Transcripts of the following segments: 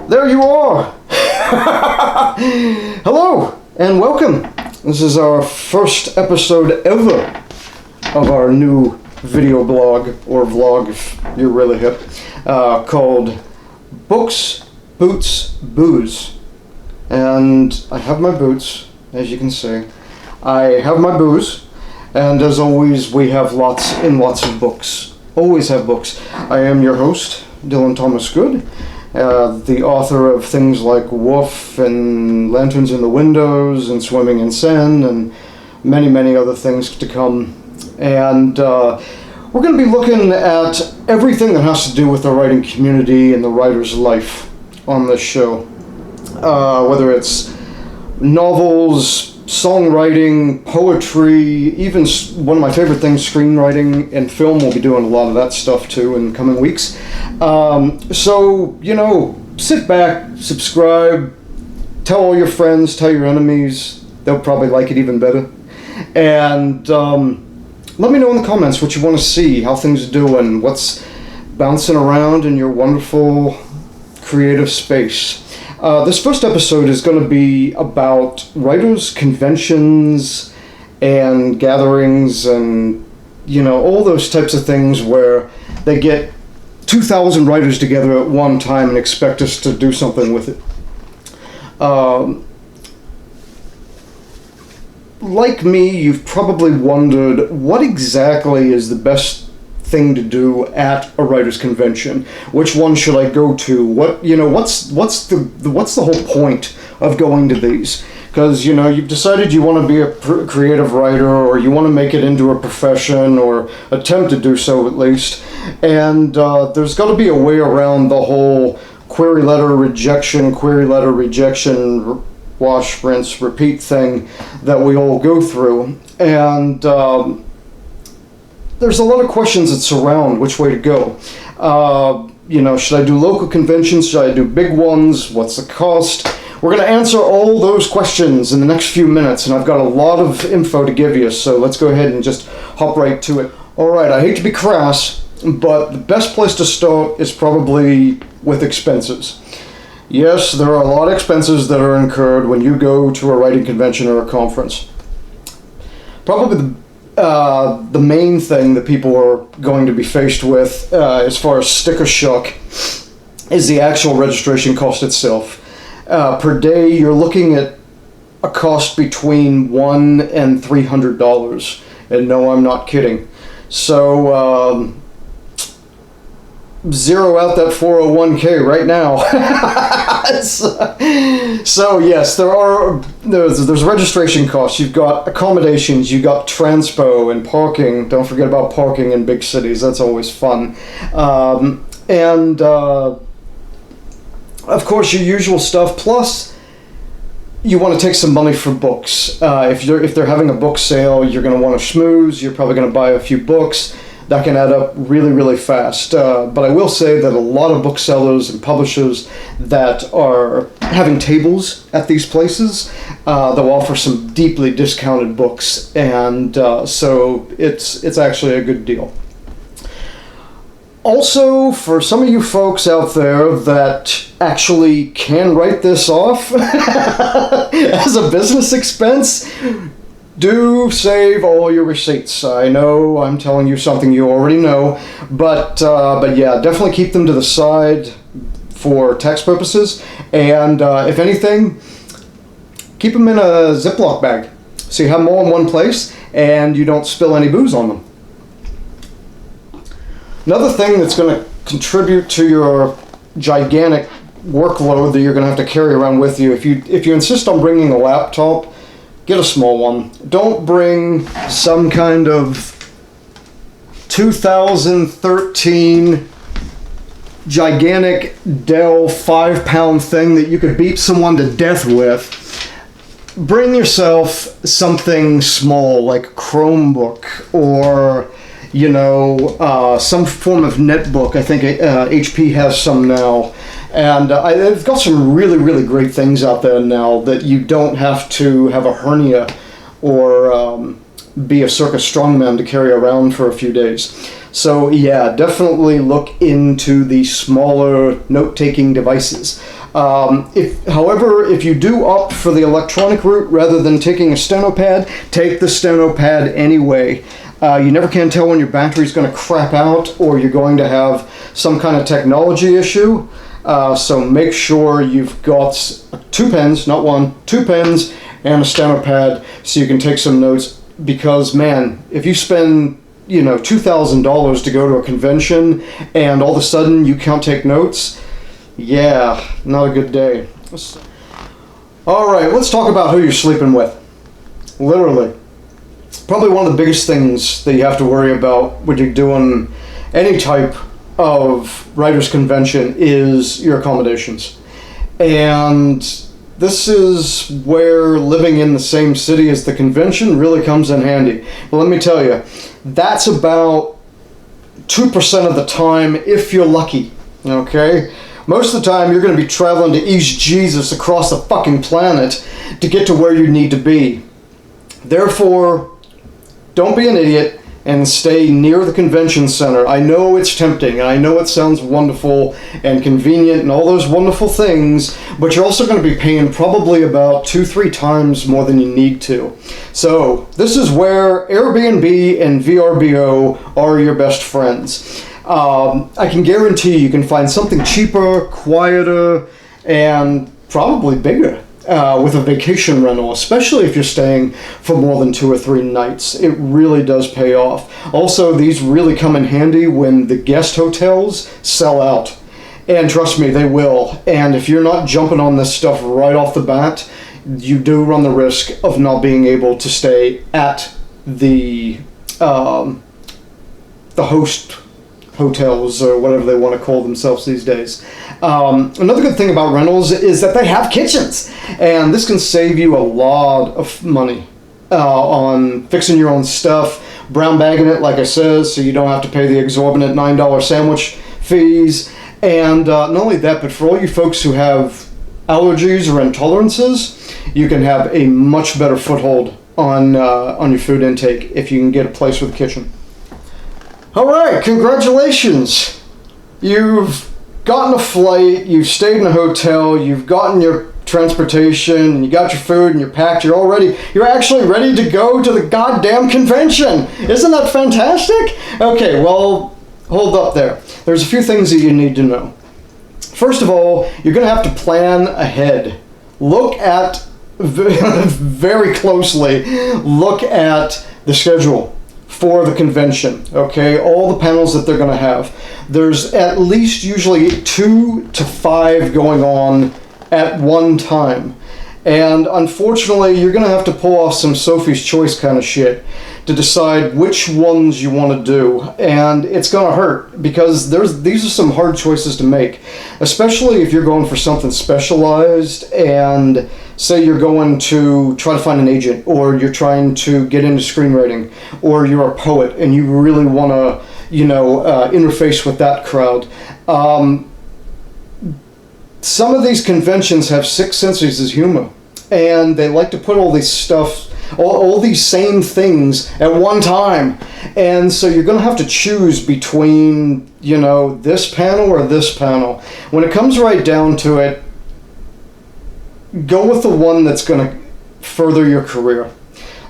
There you are! Hello and welcome. This is our first episode ever of our new video blog, or vlog if you're really hip, called Books, Boots, Booze. And I have my boots, as you can see. I have my booze, and as always we have lots and lots of books. Always have books. I am your host, Dylan Thomas Good. The author of things like Woof and Lanterns in the Windows and Swimming in Sand and many, many other things to come. And we're going to be looking at everything that has to do with the writing community and the writer's life on this show. Whether it's novels, songwriting, poetry, even one of my favorite things, screenwriting and film. We'll be doing a lot of that stuff too in coming weeks. So, sit back, subscribe, tell all your friends, tell your enemies. They'll probably like it even better. And let me know in the comments what you want to see, how things are doing, what's bouncing around in your wonderful creative space. This first episode is going to be about writers' conventions and gatherings and, all those types of things where they get 2,000 writers together at one time and expect us to do something with it. Like me, you've probably wondered what exactly is the best thing to do at a writers' convention. Which one should I go to? What's the whole point of going to these? Because you've decided you want to be a creative writer, or you want to make it into a profession, or attempt to do so at least. And there's got to be a way around the whole query letter rejection, wash, rinse, repeat thing that we all go through. And there's a lot of questions that surround which way to go. Should I do local conventions? Should I do big ones? What's the cost? We're going to answer all those questions in the next few minutes, and I've got a lot of info to give you, so let's go ahead and just hop right to it. Alright, I hate to be crass, but the best place to start is probably with expenses. Yes, there are a lot of expenses that are incurred when you go to a writing convention or a conference. Probably the main thing that people are going to be faced with as far as sticker shock is the actual registration cost itself. Per day, you're looking at a cost between $100 and $300, and no, I'm not kidding. So zero out that 401k right now. So yes, there's registration costs. You've got accommodations, you've got transpo and parking. Don't forget about parking in big cities. That's always fun. Of course, your usual stuff. Plus, you want to take some money for books. If they're having a book sale, you're going to want to schmooze. You're probably going to buy a few books. That can add up really, really fast. But I will say that a lot of booksellers and publishers that are having tables at these places, they'll offer some deeply discounted books, and so it's actually a good deal. Also, for some of you folks out there that actually can write this off as a business expense, do save all your receipts. I know I'm telling you something you already know, but yeah, definitely keep them to the side for tax purposes, and if anything, keep them in a Ziploc bag so you have them all in one place and you don't spill any booze on them. Another thing that's going to contribute to your gigantic workload that you're going to have to carry around with you, if you insist on bringing a laptop, get a small one. Don't bring some kind of 2013 gigantic Dell 5-pound thing that you could beat someone to death with. Bring yourself something small like a Chromebook or some form of netbook. I think HP has some now. And they've got some really, really great things out there now that you don't have to have a hernia or be a circus strongman to carry around for a few days. So yeah, definitely look into the smaller note-taking devices. However, if you do opt for the electronic route rather than taking a steno pad, take the steno pad anyway. You never can tell when your battery's going to crap out or you're going to have some kind of technology issue. So make sure you've got 2 pens, not one, 2 pens and a steno pad so you can take some notes. Because man, if you spend $2,000 to go to a convention and all of a sudden you can't take notes, yeah, not a good day. All right, let's talk about who you're sleeping with. Literally. Probably one of the biggest things that you have to worry about when you're doing any type of writers' convention is your accommodations. And this is where living in the same city as the convention really comes in handy. But let me tell you, that's about 2% of the time if you're lucky, okay? Most of the time you're going to be traveling to East Jesus across the fucking planet to get to where you need to be. Therefore, don't be an idiot and stay near the convention center. I know it's tempting, and I know it sounds wonderful and convenient and all those wonderful things, but you're also going to be paying probably about 2-3 times more than you need to. So this is where Airbnb and VRBO are your best friends. I can guarantee you can find something cheaper, quieter, and probably bigger with a vacation rental, especially if you're staying for more than 2 or 3 nights. It really does pay off. Also, these really come in handy when the guest hotels sell out. And trust me, they will. And if you're not jumping on this stuff right off the bat, you do run the risk of not being able to stay at the host hotels or whatever they want to call themselves these days. Another good thing about rentals is that they have kitchens, and this can save you a lot of money on fixing your own stuff, brown bagging it, like I said, so you don't have to pay the exorbitant $9 sandwich fees. And not only that, but for all you folks who have allergies or intolerances, you can have a much better foothold on your food intake if you can get a place with a kitchen. All right, congratulations. You've gotten a flight, you've stayed in a hotel, you've gotten your transportation, and you got your food, and you're packed, you're actually ready to go to the goddamn convention. Isn't that fantastic? Okay, well, hold up there. There's a few things that you need to know. First of all, you're going to have to plan ahead. Look at, very closely, look at the schedule for the convention, okay? All the panels that they're going to have. There's at least usually 2 to 5 going on at one time. And unfortunately, you're going to have to pull off some Sophie's Choice kind of shit to decide which ones you want to do. And it's going to hurt because these are some hard choices to make, especially if you're going for something specialized and say you're going to try to find an agent, or you're trying to get into screenwriting, or you're a poet and you really want to, interface with that crowd. Some of these conventions have 6 senses of humor, and they like to put all this stuff, all these same things at one time. And so you're going to have to choose between, this panel or this panel. When it comes right down to it, go with the one that's going to further your career.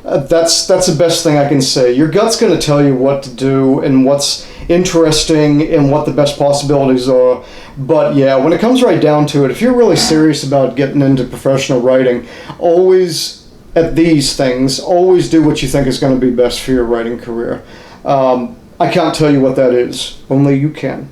That's the best thing I can say. Your gut's going to tell you what to do and what's interesting and what the best possibilities are. But yeah, when it comes right down to it, if you're really serious about getting into professional writing, always, at these things, always do what you think is going to be best for your writing career. I can't tell you what that is. Only you can.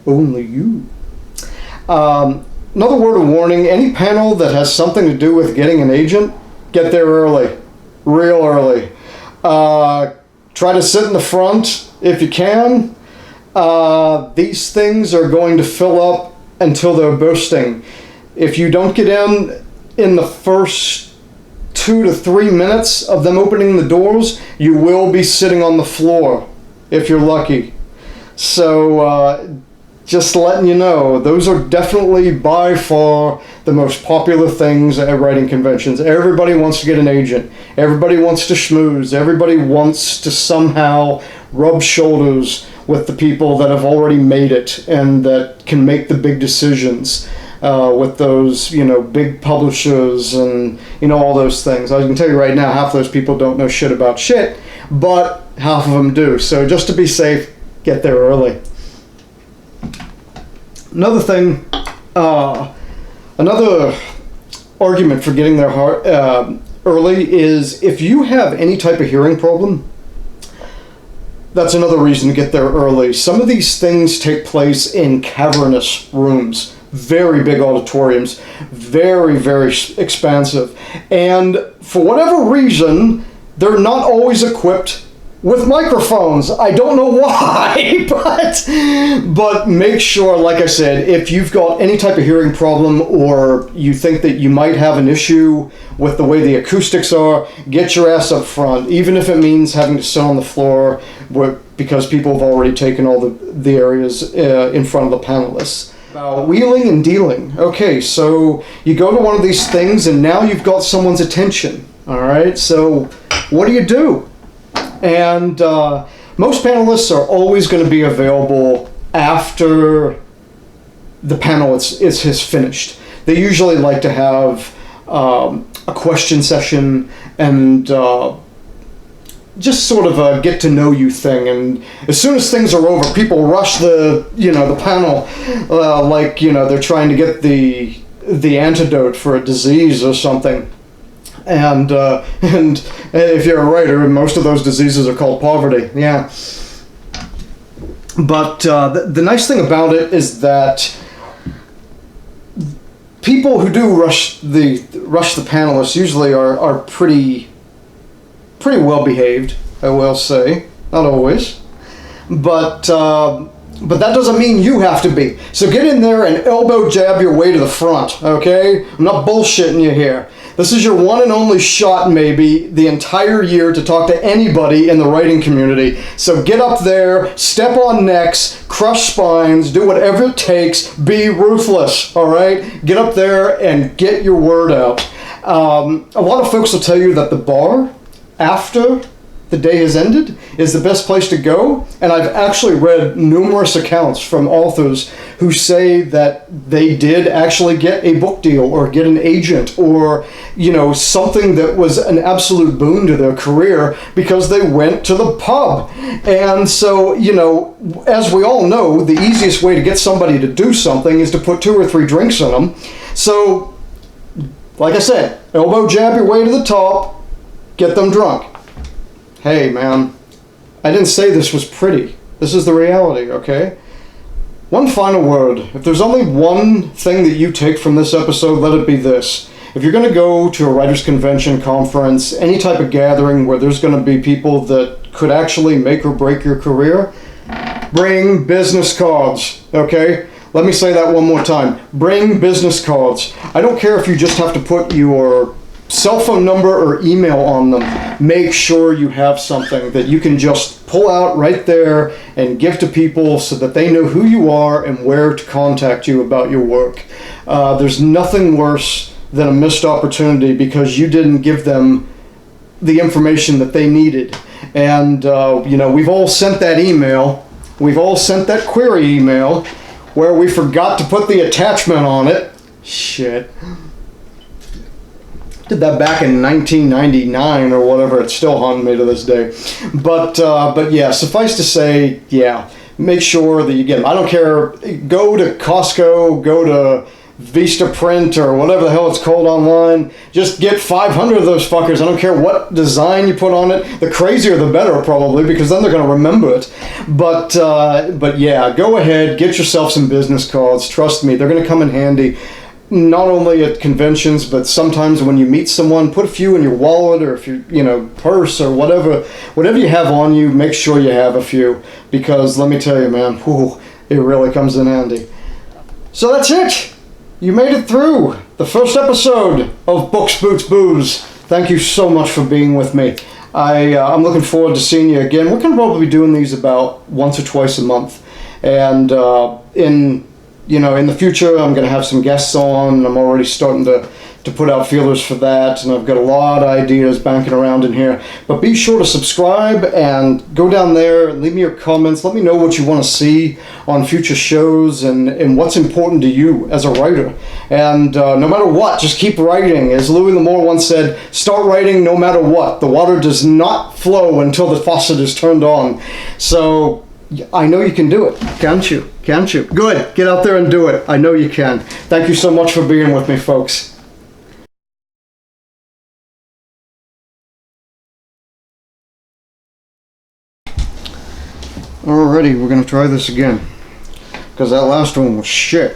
Only you. Another word of warning, any panel that has something to do with getting an agent, get there early. Real early. Try to sit in the front if you can. These things are going to fill up until they're bursting. If you don't get in the first 2 to 3 minutes of them opening the doors, you will be sitting on the floor if you're lucky. So just letting you know, those are definitely by far the most popular things at writing conventions. Everybody wants to get an agent. Everybody wants to schmooze. Everybody wants to somehow rub shoulders with the people that have already made it and that can make the big decisions. With those, big publishers and, all those things. I can tell you right now, half of those people don't know shit about shit, but half of them do. So just to be safe, get there early. Another thing, another argument for getting there early is if you have any type of hearing problem, that's another reason to get there early. Some of these things take place in cavernous rooms. Very big auditoriums, very, very expansive. And for whatever reason, they're not always equipped with microphones. I don't know why, but make sure, like I said, if you've got any type of hearing problem or you think that you might have an issue with the way the acoustics are, get your ass up front, even if it means having to sit on the floor because people have already taken all the areas in front of the panelists. About wheeling and dealing. Okay, so you go to one of these things and now you've got someone's attention. All right, so what do you do? And most panelists are always going to be available after the panel is finished. They usually like to have a question session and just sort of a get to know you thing, and as soon as things are over, people rush the panel like they're trying to get the antidote for a disease or something. And if you're a writer, most of those diseases are called poverty. Yeah. But the nice thing about it is that people who do rush the panelists usually are pretty well behaved, I will say. Not always, but that doesn't mean you have to be. So get in there and elbow jab your way to the front, okay? I'm not bullshitting you here. This is your one and only shot, maybe, the entire year to talk to anybody in the writing community. So get up there, step on necks, crush spines, do whatever it takes, be ruthless, all right? Get up there and get your word out. A lot of folks will tell you that the bar, after the day has ended, is the best place to go. And I've actually read numerous accounts from authors who say that they did actually get a book deal or get an agent or, something that was an absolute boon to their career because they went to the pub. And so, as we all know, the easiest way to get somebody to do something is to put 2 or 3 drinks in them. So, like I said, elbow jab your way to the top, get them drunk. Hey, man, I didn't say this was pretty. This is the reality, okay? One final word. If there's only one thing that you take from this episode, let it be this. If you're going to go to a writers' convention, conference, any type of gathering where there's going to be people that could actually make or break your career, bring business cards, okay? Let me say that one more time. Bring business cards. I don't care if you just have to put your cell phone number or email on them. Make sure you have something that you can just pull out right there and give to people so that they know who you are and where to contact you about your work. There's nothing worse than a missed opportunity because you didn't give them the information that they needed. And, we've all sent that email. We've all sent that query email where we forgot to put the attachment on it. Shit. Did that back in 1999 or whatever. It's still haunting me to this day. But yeah, suffice to say, yeah, make sure that you get them. I don't care. Go to Costco, go to Vistaprint or whatever the hell it's called online. Just get 500 of those fuckers. I don't care what design you put on it. The crazier the better, probably, because then they're going to remember it. But yeah, go ahead, get yourself some business cards. Trust me, they're going to come in handy. Not only at conventions, but sometimes when you meet someone, put a few in your wallet or if you purse or whatever you have on you, make sure you have a few, because let me tell you, man, it really comes in handy. So that's it. You made it through the first episode of Books, Boots, Booze. Thank you so much for being with me. I'm looking forward to seeing you again. We're going to probably be doing these about once or twice a month, and in you know, in the future, I'm going to have some guests on. I'm already starting to put out feelers for that, and I've got a lot of ideas banking around in here. But be sure to subscribe and go down there and leave me your comments. Let me know what you want to see on future shows and what's important to you as a writer. And no matter what, just keep writing. As Louis L'Amour once said, start writing no matter what. The water does not flow until the faucet is turned on. So I know you can do it, can't you? Can't you? Good. Get out there and do it. I know you can. Thank you so much for being with me, folks. Alrighty, we're going to try this again, because that last one was shit.